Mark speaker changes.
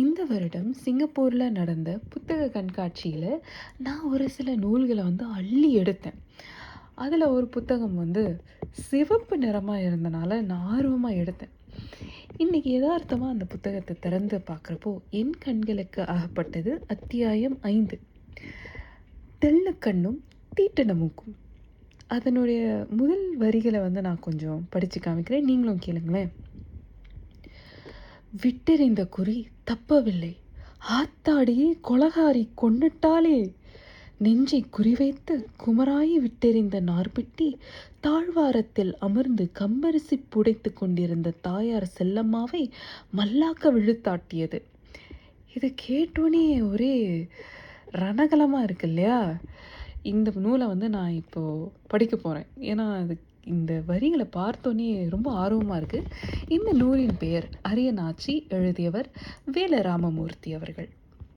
Speaker 1: இந்த வருடம் சிங்கப்பூரில் நடந்த புத்தக கண்காட்சியில் நான் ஒரு சில நூல்களை அள்ளி எடுத்தேன். அதில் ஒரு புத்தகம் சிவப்பு நிறமாக இருந்தனால நான் ஆர்வமாக எடுத்தேன். இன்றைக்கி யதார்த்தமாக அந்த புத்தகத்தை திறந்து பார்க்குறப்போ என் கண்களுக்கு அகப்பட்டது அத்தியாயம் 5, தெள்ளக்கண்ணும் தீட்டின மூக்கும். அதனுடைய முதல் வரிகளை நான் கொஞ்சம் படித்து காமிக்கிறேன், நீங்களும் கேளுங்களேன். விட்டெறிந்த குறி தப்பவில்லை, ஆத்தாடி கொலகாரி கொன்னுட்டாளே. நெஞ்சை குறிவைத்து குமராயி விட்டெறிந்த நார்பிட்டி தாழ்வாரத்தில் அமர்ந்து கம்பரிசி புடைத்து கொண்டிருந்த தாயார் செல்லம்மாவை மல்லாக்க விழுத்தாட்டியது. இதை கேட்டோன்னே ஒரே ரணகலமாக இருக்கு இல்லையா? இந்த நூலை நான் இப்போது படிக்க போகிறேன். ஏன்னா இந்த வரிகளை பார்த்தோன்னே ரொம்ப ஆர்வமாக இருக்குது. இந்த நூலின் பெயர் அரியநாச்சி, எழுதியவர் வேல ராமமூர்த்தி அவர்கள்.